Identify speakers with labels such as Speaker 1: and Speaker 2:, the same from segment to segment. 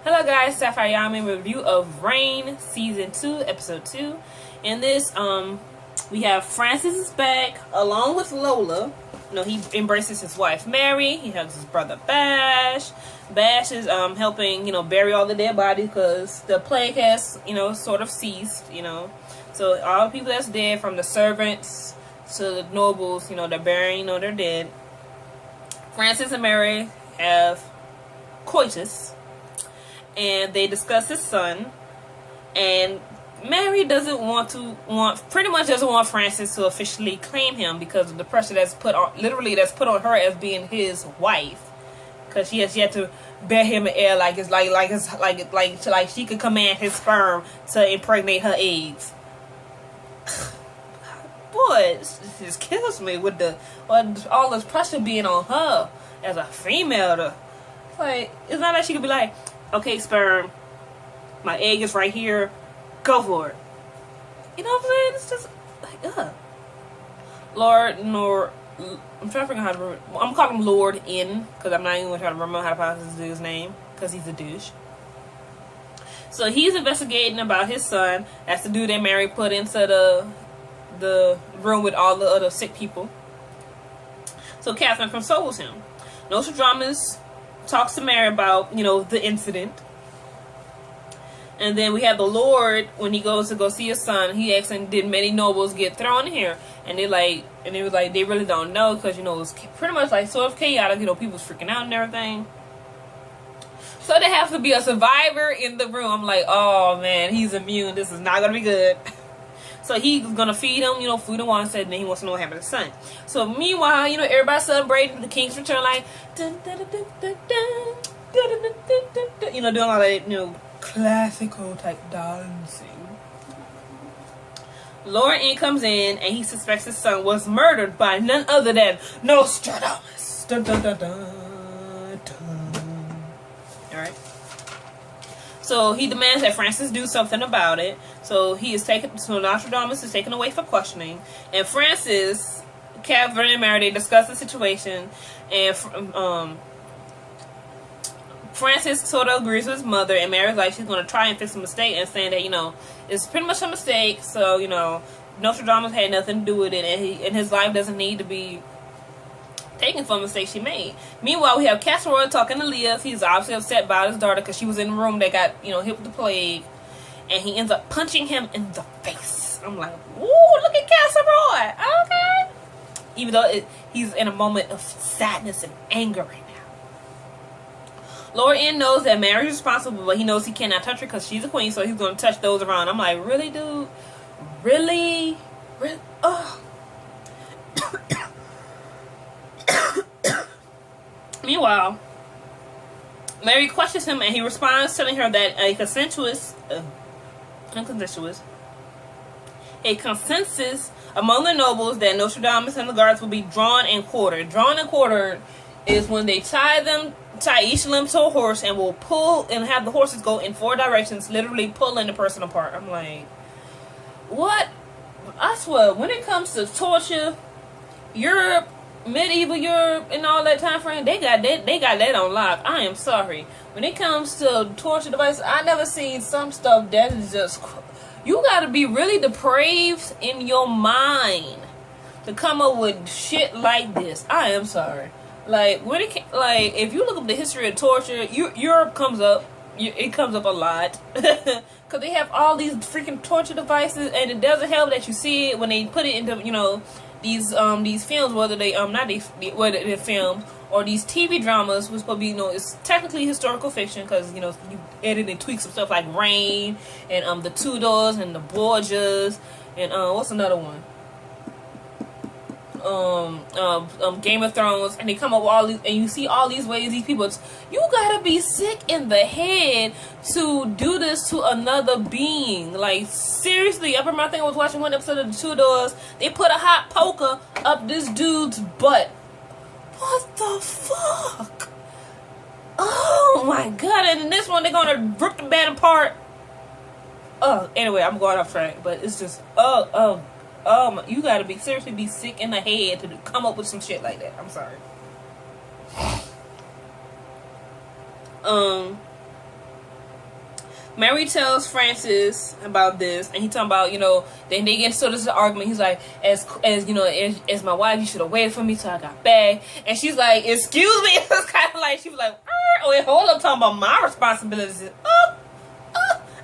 Speaker 1: Hello guys, Sapphire Yamin review of Rain Season 2, Episode 2. In this, we have Francis is back along with Lola. You know, he embraces his wife Mary. He hugs his brother Bash. Bash is helping, bury all the dead bodies because the plague has, sort of ceased, So all the people that's dead, from the servants to the nobles, they're burying, their dead. Francis and Mary have coitus. And they discuss his son, and Mary doesn't pretty much doesn't want Francis to officially claim him because of the pressure that's put on her as being his wife, because she has yet to bear him an heir like she could command his sperm to impregnate her eggs. Boy, it just kills me with all this pressure being on her as a female. It's not like she could be like, okay, sperm, my egg is right here, go for it. You know what I'm saying? It's just like, ugh. I'm trying to figure out how to remember. I'm calling him Lord N, because I'm not even trying to remember how to pronounce this dude's name, because he's a douche. So he's investigating about his son. That's the dude that Mary put into the room with all the other sick people. So Catherine consoles him. Nostradamus talks to Mary about, the incident. And then we have the Lord, when he goes to go see his son, he asks him, did many nobles get thrown here? And they was like, they really don't know, because, it was pretty much like sort of chaotic, people was freaking out and everything. So there has to be a survivor in the room. I'm like, oh man, he's immune. This is not going to be good. So he's going to feed him, food and water, and then he wants to know what happened to his son. So meanwhile, everybody's celebrating the king's return, like, dun, dun, dun, dun, dun, dun, dun, dun, dun, dun, doing all that, classical type dancing. Lord N comes in, and he suspects his son was murdered by none other than Nostradamus. Dun, dun, dun, dun, dun. Alright. So he demands that Francis do something about it. So Nostradamus is taken away for questioning. And Francis, Catherine, and Mary, they discuss the situation. And Francis sort of agrees with his mother. And Mary's like, she's going to try and fix the mistake. And saying that, it's pretty much a mistake. So, Nostradamus had nothing to do with it. And his life doesn't need to be taken for a mistake she made. Meanwhile, we have Casseroy talking to Leah. He's obviously upset about his daughter because she was in the room that got, hit with the plague. And he ends up punching him in the face. I'm like, ooh, look at Casseroy. Okay. Even though he's in a moment of sadness and anger right now. Lord N knows that Mary's responsible, but he knows he cannot touch her because she's a queen, so he's going to touch those around. I'm like, really, dude? Really? Really? Ugh. Meanwhile, Mary questions him, and he responds, telling her that a consensus among the nobles that Nostradamus and the guards will be drawn and quartered. Drawn and quartered is when they tie each limb to a horse and will pull and have the horses go in 4 directions, literally pulling the person apart. I'm like, what? I swear, when it comes to torture, Europe, medieval Europe, and all that time frame, they got that on lock. I am sorry. When it comes to torture devices, I never seen some stuff that is just. You gotta be really depraved in your mind to come up with shit like this. I am sorry. If you look up the history of torture, Europe comes up. It comes up a lot because they have all these freaking torture devices, and it doesn't help that you see it when they put it into these films, whether whether they're films or these TV dramas, which will be, it's technically historical fiction because, you edit and tweak some stuff like Rain and the Tudors and the Borgias and what's another one? Game of Thrones, and they come up with all these, and you see all these ways these people, you gotta be sick in the head to do this to another being. Like, seriously, I remember, I think I was watching one episode of the Tudors. They put a hot poker up this dude's butt. What the fuck? Oh my god! And in this one, they're gonna rip the bed apart. Anyway, I'm going off track, but it's just you gotta seriously be sick in the head to come up with some shit like that. I'm sorry. Mary tells Francis about this, and he talking about, you know, then they get into this argument. He's like, as you know, as my wife, you should have waited for me till I got back. And she's like, excuse me. It was kind of like, she was like, wait, hold up, talking about my responsibilities.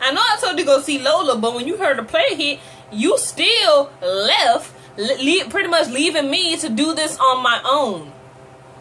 Speaker 1: I know I told you to go see Lola, but when you heard the play hit, you still left, pretty much leaving me to do this on my own.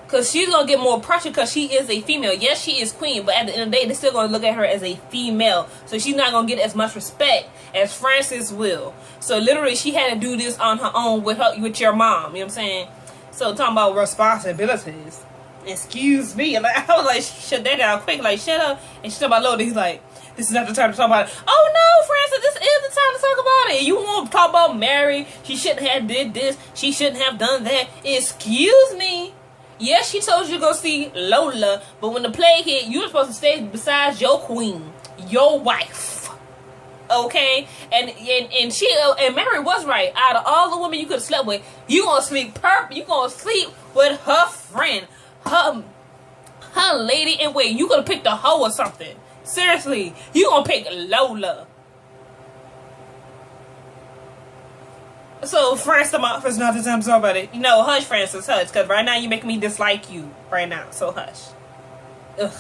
Speaker 1: Because she's going to get more pressure because she is a female. Yes, she is queen, but at the end of the day, they're still going to look at her as a female. So she's not going to get as much respect as Francis will. So literally, she had to do this on her own with your mom. You know what I'm saying? So talking about responsibilities. Excuse me. Like, I was like, shut that down quick. Like, shut up. And she talking about Lola. He's like, this is not the time to talk about it. Oh no, Francis, this is the time to talk about it. You won't talk about Mary. She shouldn't have did this. She shouldn't have done that. Excuse me. Yes, she told you to go see Lola, but when the plague hit, you were supposed to stay beside your queen, your wife. Okay? And Mary was right. Out of all the women you could have slept with, you gonna sleep with her friend, her lady in wait. You could have picked a hoe or something. Seriously, you gonna pick Lola. So, Francis, it's not the time to talk about it. No, hush, Francis, hush. Because right now you're making me dislike you. Right now. So, hush. Ugh.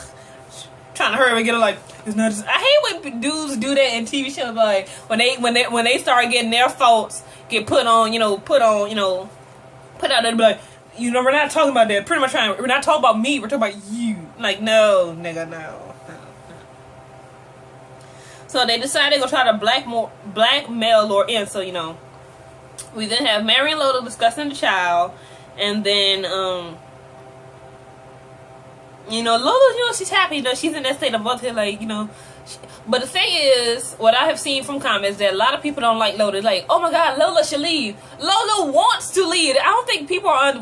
Speaker 1: Trying to hurry and get her like, it's not just, I hate when dudes do that in TV shows. Like, when they start getting their faults get put out there, be like, you know, we're not talking about that. Pretty much we're not talking about me. We're talking about you. Like, no, nigga, no. So, they decided to go try to blackmail Lord in. So, you know. We then have Mary and Lola discussing the child, and then, you know, Lola, you know, she's happy, you know, she's in that state of motherhood, like, you know, but the thing is, what I have seen from comments, that a lot of people don't like Lola, like, oh my god, Lola should leave. Lola wants to leave. I don't think people are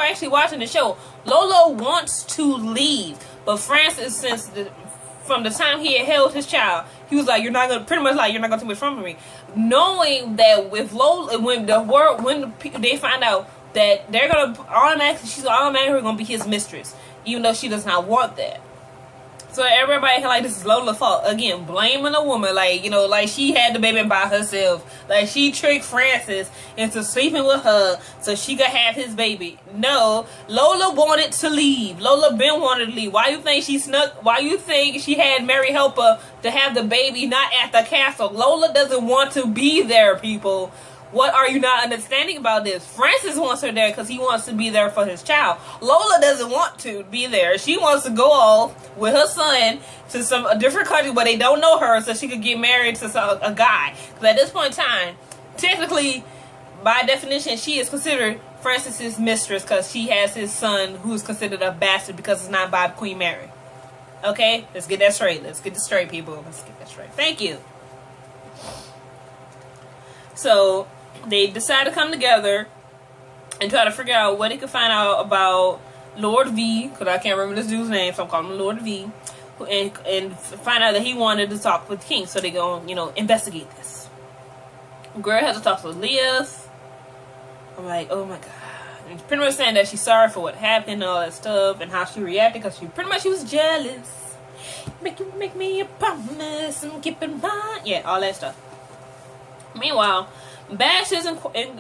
Speaker 1: actually watching the show. Lola wants to leave, but Francis, from the time he had held his child, he was like, you're not gonna take much from me. Knowing that with Lola, when they find out that they're gonna she's automatically gonna be his mistress, even though she does not want that. So everybody like, this is Lola's fault. Again, blaming a woman, like, you know, like she had the baby by herself. Like she tricked Francis into sleeping with her so she could have his baby. No, Lola wanted to leave. Lola been wanted to leave. Why you think she snuck? Why you think she had Mary help her to have the baby not at the castle? Lola doesn't want to be there, people. What are you not understanding about this? Francis wants her there because he wants to be there for his child. Lola doesn't want to be there. She wants to go off with her son to a different country where they don't know her so she could get married to a guy. Because at this point in time, technically, by definition, she is considered Francis's mistress because she has his son who's considered a bastard because it's not by Queen Mary. Okay? Let's get that straight. Let's get this straight, people. Let's get that straight. Thank you. So they decide to come together and try to figure out what they could find out about Lord V, because I can't remember this dude's name, so I'm calling him Lord V, and find out that he wanted to talk with the king, so they go, you know, investigate this. Girl has to talk to Elias. I'm like, oh my god. And pretty much saying that she's sorry for what happened and all that stuff, and how she reacted, because she was jealous. Make me a promise and keep in mind. Yeah, all that stuff. Meanwhile, Bash is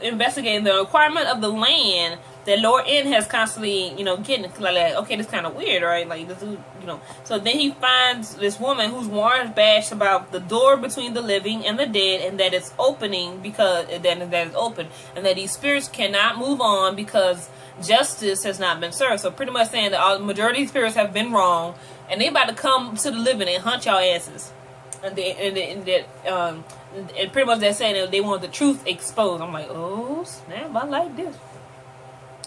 Speaker 1: investigating the requirement of the land that Lord N has constantly, you know, getting. Like, okay, this kind of weird, right? Like, this, you know. So then he finds this woman who's warned Bash about the door between the living and the dead, and that it's opening because that it's open, and that these spirits cannot move on because justice has not been served. So pretty much saying that the majority of spirits have been wrong, and they about to come to the living and hunt y'all asses. And pretty much they're saying that they want the truth exposed. I'm like, oh snap, I like this.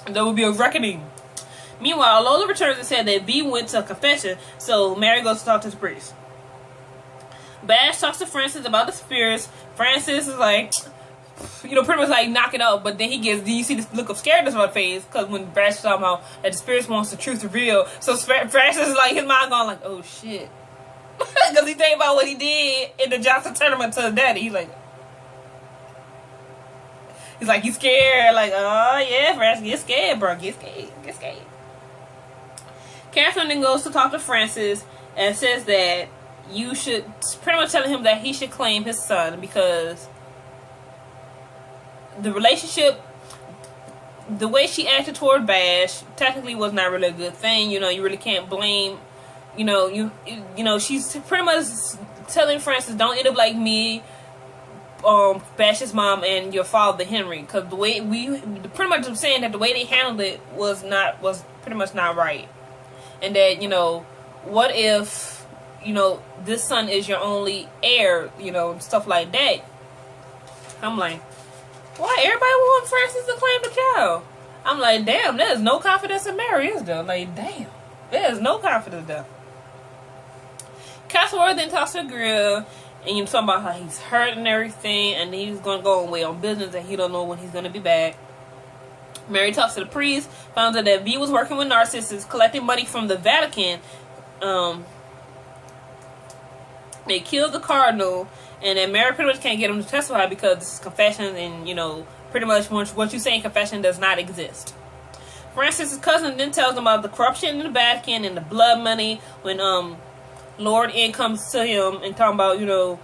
Speaker 1: And there will be a reckoning. Meanwhile, Lola returns and said that V went to a confession, so Mary goes to talk to the priest. Bash talks to Francis about the spirits. Francis is like, you know, pretty much like knocking out, but then you see this look of scaredness on her face, because when Bash is talking about that the spirits wants the truth revealed, so Francis is like, his mind going like, oh shit. Because he think about what he did in the Johnson tournament to his daddy. He's like, he's scared. Like, oh yeah, Francis, get scared, bro. Get scared. Catherine then goes to talk to Francis and says that you should pretty much telling him that he should claim his son because the relationship, the way she acted toward Bash, technically was not really a good thing. You know, you really can't blame. You know, she's pretty much telling Francis, "Don't end up like me, Bash's mom, and your father Henry," because the way pretty much saying that the way they handled it was pretty much not right, and that, you know, what if, you know, this son is your only heir, you know, stuff like that. I'm like, why everybody want Francis to claim the child? I'm like, damn, there's no confidence in Mary, is there? Like, damn, there's no confidence there. Castleworth then talks to Greer, and you talking about how he's hurt and everything, and he's gonna go away on business, and he don't know when he's gonna be back. Mary talks to the priest, found out that V was working with Narcissus, collecting money from the Vatican. They killed the cardinal, and then Mary pretty much can't get him to testify because this is confession, and, you know, pretty much what you say in confession does not exist. Francis' cousin then tells him about the corruption in the Vatican and the blood money when Lord N comes to him and talking about, you know,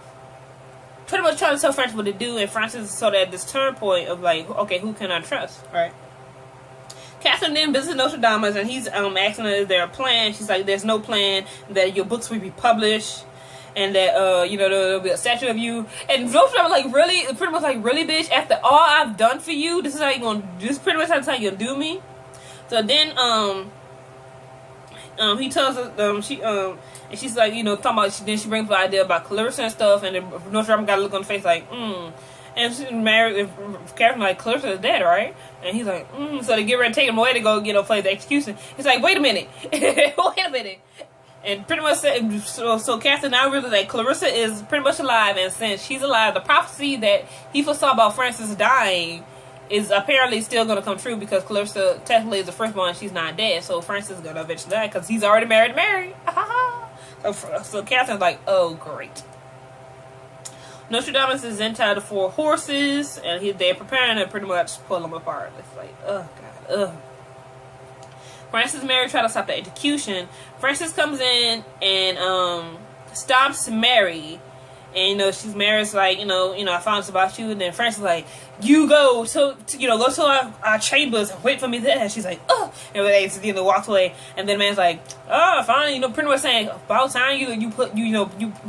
Speaker 1: pretty much trying to tell Francis what to do, and Francis is sort of at this turn point of like, okay, who can I trust, right? Catherine then visits Notre Dame, and he's asking her, is there a plan? She's like, there's no plan, that your books will be published, and that, you know, there'll be a statue of you. And Notre Dame like, really? Pretty much like, really, bitch? After all I've done for you, this is how you gonna, this pretty much how you're gonna do me? So then, he tells her, and she's like, you know, talking about, then she brings up the idea about Clarissa and stuff, and then Notre Dame got a look on the face like, And she's married, Catherine like, Clarissa is dead, right? And he's like, So they get ready to take him away to go, you know, play the execution. He's like, wait a minute. Wait a minute. And pretty much, so Catherine now realizes that Clarissa is pretty much alive, and since she's alive, the prophecy that he foresaw about Francis dying is apparently still going to come true, because Clarissa technically is the firstborn, she's not dead, so Francis is going to eventually die, because he's already married to Mary. So Catherine's like, oh, great. Nostradamus is then tied to 4 horses, and they're preparing to pretty much pull them apart. It's like, oh, God, ugh. Francis and Mary try to stop the execution. Francis comes in and stops Mary. And, you know, Mary's like, you know, I found this about you. And then Francis is like, you go to go to our chambers and wait for me there. And she's like, oh. And they, you know, walks away. And then the man's like, oh, fine. You know, pretty much saying, about time you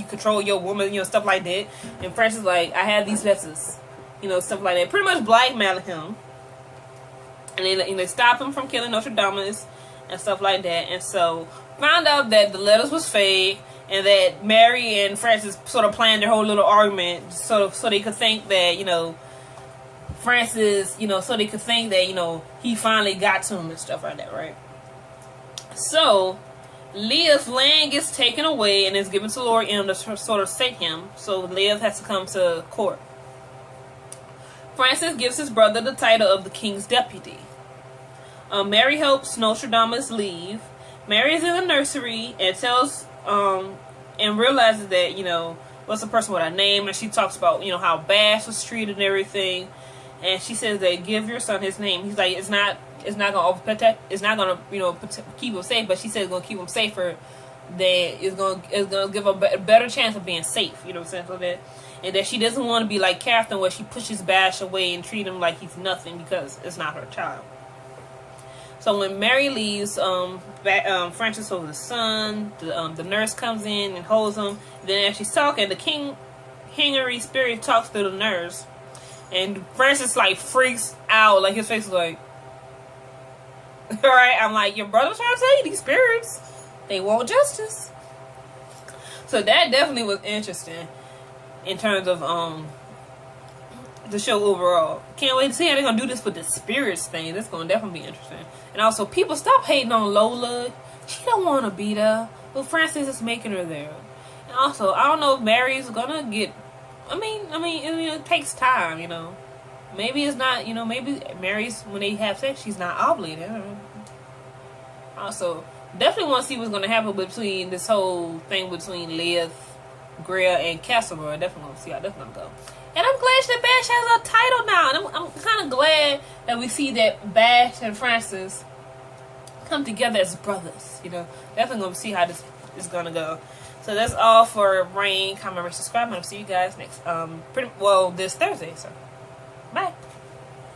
Speaker 1: control your woman, you know, stuff like that. And Francis is like, I have these letters, you know, stuff like that. Pretty much blackmailing him. And they stop him from killing Nostradamus and stuff like that. And so found out that the letters was fake, and that Mary and Francis sort of planned their whole little argument so they could think that, you know, Francis, you know, so they could think that, you know, he finally got to him and stuff like that, right? So Leah's land gets taken away and is given to Lord M to sort of save him. So Leah has to come to court. Francis gives his brother the title of the king's deputy. Mary helps Nostradamus leave. Mary is in the nursery and tells, and realizes that, you know, what's a person with a name, and she talks about, you know, how Bash was treated and everything, and she says that give your son his name. He's like, it's not gonna protect, it's not gonna, you know, keep him safe, but she says it's gonna keep him safer. That it's gonna give a better chance of being safe. You know what I'm saying? So that, and that she doesn't want to be like Catherine, where she pushes Bash away and treat him like he's nothing because it's not her child. So when Mary leaves, Francis holds the son. The nurse comes in and holds him. Then as she's talking, the King Henry spirit talks to the nurse, and Francis like freaks out. Like his face is like, all right. I'm like, your brother's trying to say these spirits, they want justice. So that definitely was interesting in terms of the show overall. Can't wait to see how they're gonna do this with the spirits thing. That's gonna definitely be interesting. And also, people, stop hating on Lola. She don't want to be there, but Francis is making her there. And also, I don't know if Mary's gonna get. I mean, it takes time, you know. Maybe it's not, you know. Maybe Mary's, when they have sex, she's not obligated. Also, definitely want to see what's gonna happen between this whole thing between Liv, Greer, and Castleworth. I definitely want to see how that's gonna go. And I'm glad that Bash has a title now. And I'm kind of glad that we see that Bash and Francis come together as brothers. You know, definitely going to see how this is going to go. So that's all for Rain. Comment, rate, subscribe. I'm gonna see you guys next this Thursday. So.